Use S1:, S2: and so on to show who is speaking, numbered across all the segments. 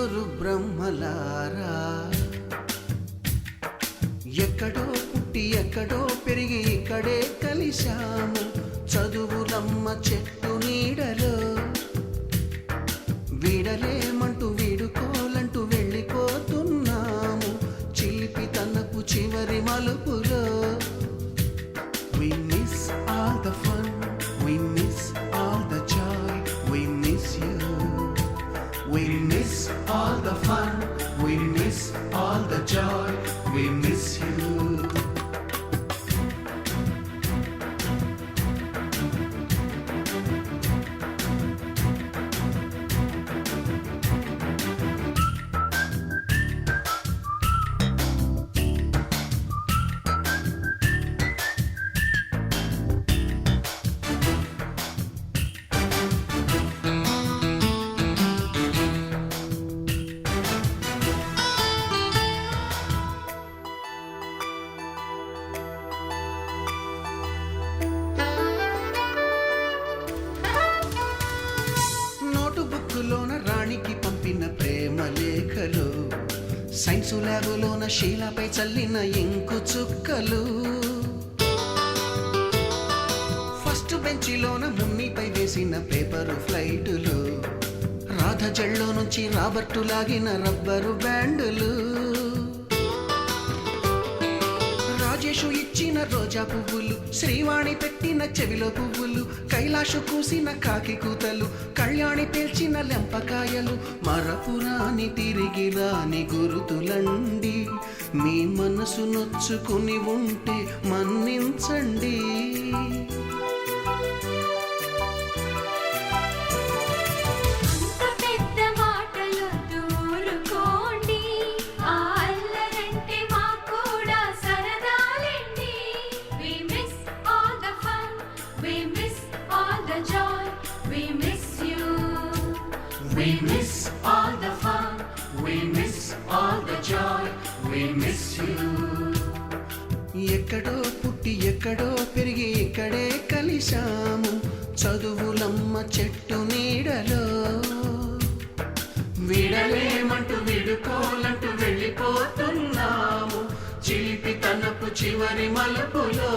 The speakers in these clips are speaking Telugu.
S1: నలుగురు బ్రహ్మలారా ఎక్కడో పుట్టి ఎక్కడో పెరిగి ఇక్కడే కలిశాము చదువులమ్మ చెట్టు నీడలో వీడలేమంటూ వీడుకోలంటూ వెళ్ళిపోతున్నాము చిలిపి తనపు చివరి మలుపులో We miss all the fun, we miss all the joy, we miss you. We miss all the fun, we miss all the joy, we miss you. లోన రాణికి పంపిన ప్రేమ లేఖలు సైన్సు ల్యాబులోన శీలపై చల్లిన ఇంకు చుక్కలు ఫస్ట్ బెంచిలోన మున్నిపై వేసిన పేపరు ఫ్లైటులు రాధ జల్లో నుంచి రాబర్టు లాగిన రబ్బరు బ్యాండులు రాజేషు ఇచ్చిన రోజా పువ్వులు శ్రీవాణి పెట్టిన చెవిలో పువ్వులు కైలాషు కూసిన కాకి కూతలు కళ్యాణి పేల్చిన లెంపకాయలు మరపురాని తిరిగి రాని గురుతులండి మీ మనసు నొచ్చుకుని ఉంటే మన్నించండి
S2: We miss all the fun, we miss all the joy, we miss you.
S1: ఎక్కడో పుట్టి ఎక్కడో పెరిగి ఇక్కడే కలిశాము చదువులమ్మ చెట్టు నీడలో
S2: వీడలేమంటూ వీడుకోలంటూ వెళ్ళిపోతున్నాము చిలిపి తనపు చివరి మలుపులో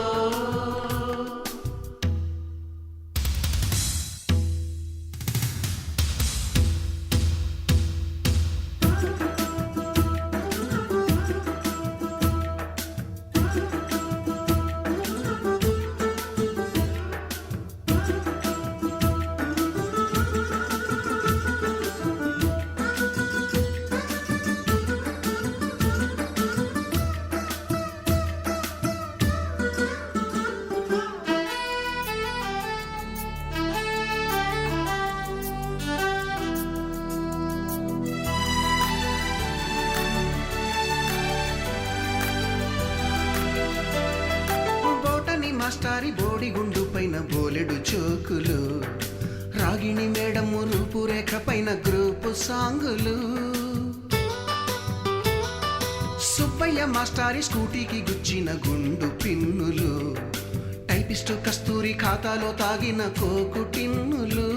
S1: మాస్టారి బోడిగుండు పైన బోలెడు చోకులు రాగిణి మేడము రూపురేఖ పైన గ్రూపు సాంగులు సుబ్బయ్య మాస్టారి స్కూటీకి గుచ్చిన గుండు పిన్నులు టైపిస్టు కస్తూరి ఖాతాలో తాగిన కోకు టిన్నులు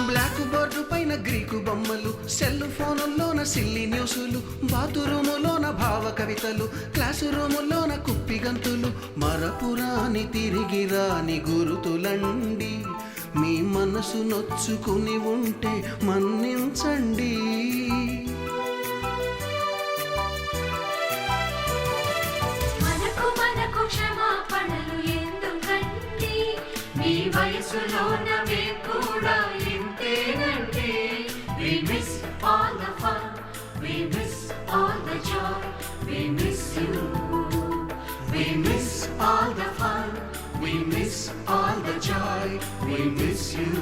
S1: బ్లాక్ బోర్డు పైన గ్రీకు బొమ్మలు సెల్ ఫోనుల్లోన సిల్లి న్యూసులు బాతురూములోన భావ కవితలు క్లాసు రూములోన కుప్పి గంతులు మరపురాని తిరిగి రాని గురుతులండి మీ మనసు నొచ్చుకుని ఉంటే మన్నించండి
S2: మనకు క్షమాపణలు ఎందుకండి మీ వయసులోన మేము కూడా ఇంతేనండి We miss all the fun, we miss all the joy, we miss you. We miss all the fun, we miss all the joy, we miss you.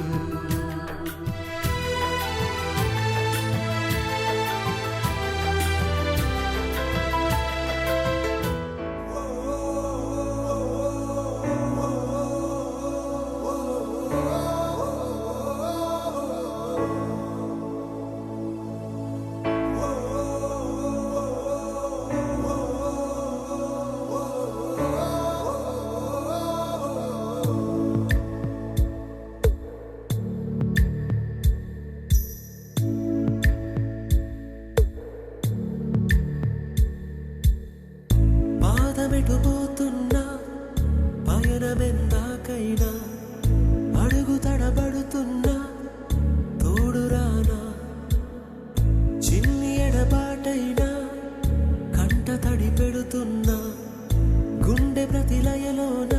S3: ప్రతి లయలోన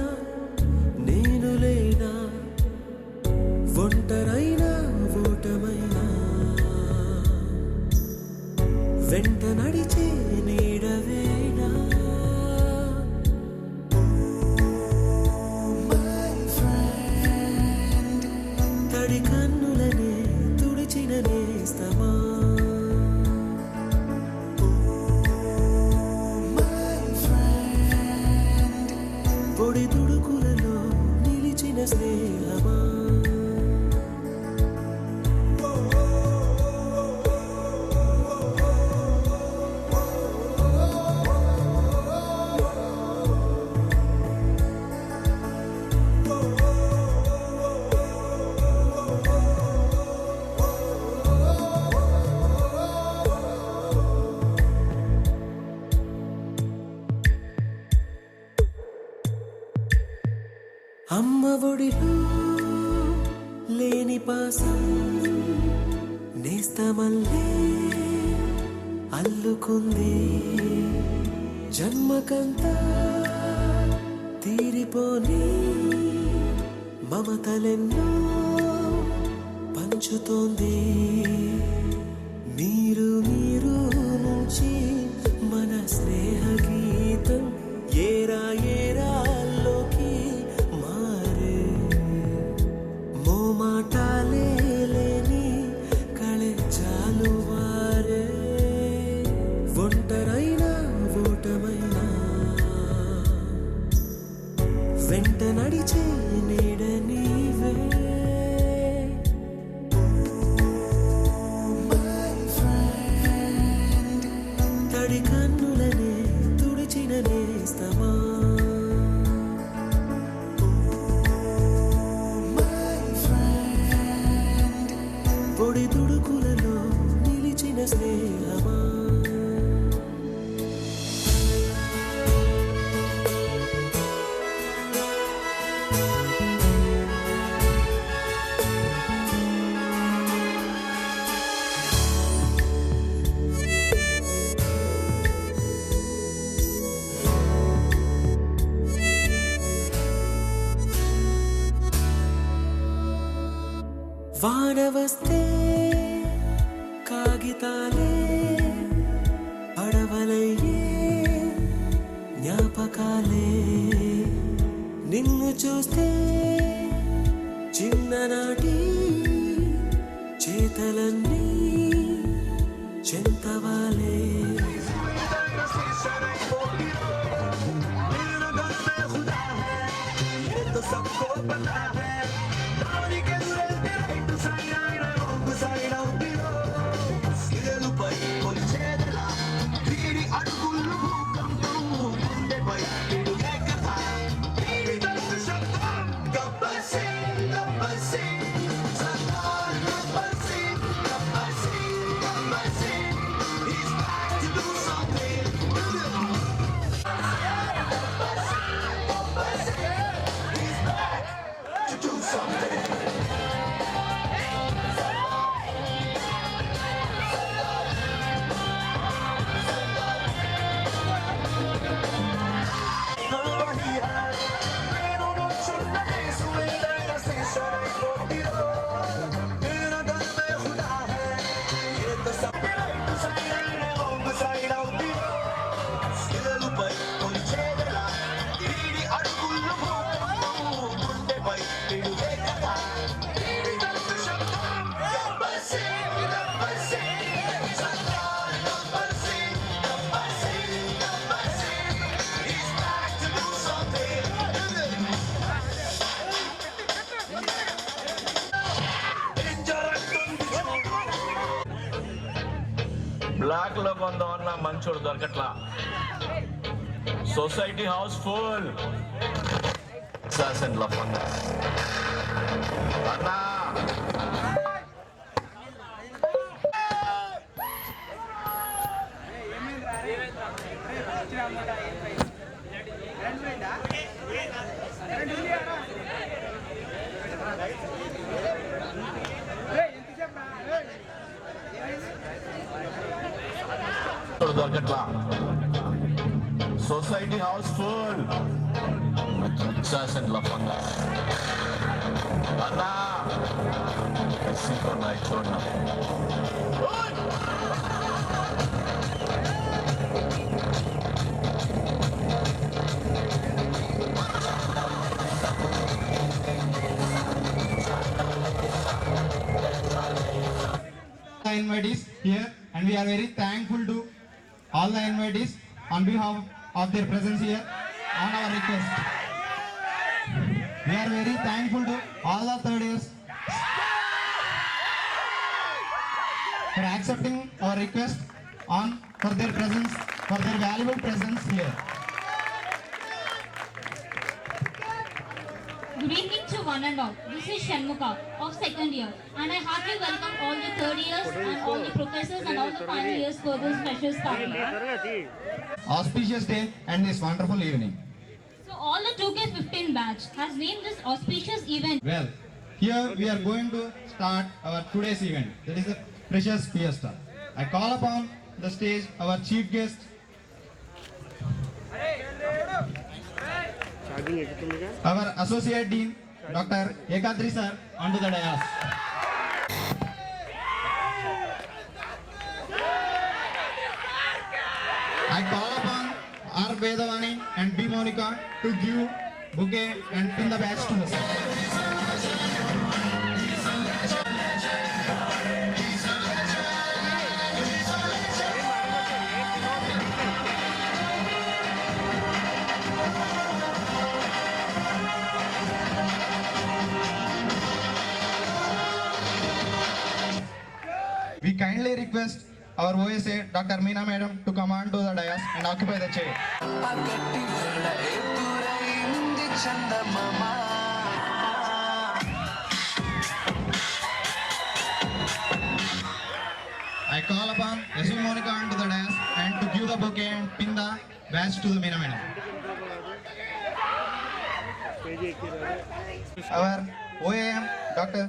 S3: నేను లేనా, ఒంటరైనా ఓటమైనా వెంట నడిచే నీడవేనా. తడి కన్నులనే తుడిచిన నేస్తమా, పొడి తుడుకులలో నిలిచిన స్నేహమా. అమ్మ ఒడిలో లేని పాసం నేస్తమల్లే అల్లుకుంది, జన్మకంతా తీరిపోని మమతలెన్నో పంచుతోంది. మీరు మీరు నుంచి మన స్నేహ గీతం ఏరా ఏరాల్లోకి మారే, మోమాటాలే లేని కళే చాలు వారే. ఒంటరైనా ఓటమైనా వెంట నడిచే నీడ నీవే. తడి కన్నులనే తుడిచిన నేస్తమా, పొడి తుడుకులలో నిలిచిన స్నేహమా. వాన వస్తే కాగితాలే పడవలయ్యే జ్ఞాపకాలే, నిన్ను చూస్తే చిన్ననాటి చేతలన్నీ చెంతవాలే.
S4: బ్లాక్ లో కొందామన్నా మంచోడు దొరకట్లా. సొసైటీ హౌస్ ఫుల్ అన్నా. దొరకట్లా. Society house full Incessant Lafanga. Anna! Synchronized Chorna.
S5: The invitees here, and we are very thankful to all the invitees on behalf of their presence here on our request. We are very thankful to all the third years for accepting our request for their presence, for their valuable presence here.
S6: Good evening to one and all. This is Shanmukha of second year, and I heartily welcome all the third years and all the professors and all the final years for this special party.
S5: Auspicious day and this wonderful evening.
S6: So all the 2K15 batch has named this auspicious event.
S5: Well, here we are going to start our today's event, that is the Freshers Fiesta. I call upon the stage our chief guest, our Associate Dean, Dr. Ekadri sir, onto the dais. I call upon R. Vedavani and B. Monica to give bouquet and pin the badge to the sir. We kindly request our OSA, Dr. Meena Madam, to come on to the dais and occupy the chair.
S1: పగటి వేళ ఎదురైంది చందమామ
S5: I call upon Yasu Monica onto the dais and to give the bouquet and pin the badge to the Meena Madam. Our OAM, Dr.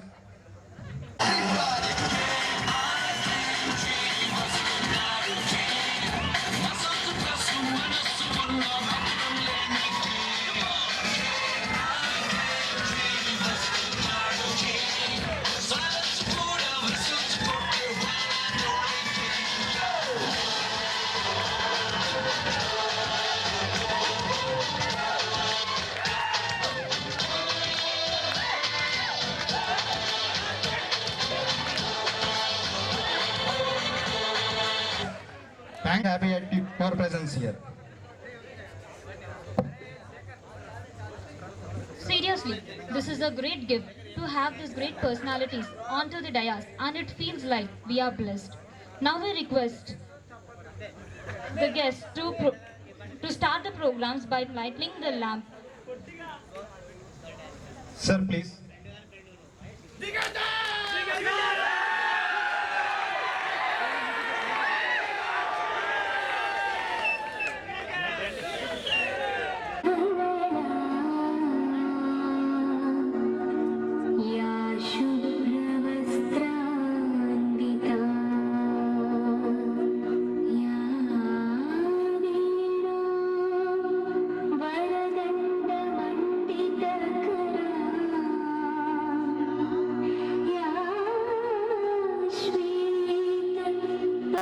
S5: Thank happy at your presence here.
S6: Seriously, this is a great gift to have these great personalities onto the dais, and it feels like we are blessed. Now we request the guests to start the programs by lighting the lamp.
S5: Sir, please.
S7: దిగండి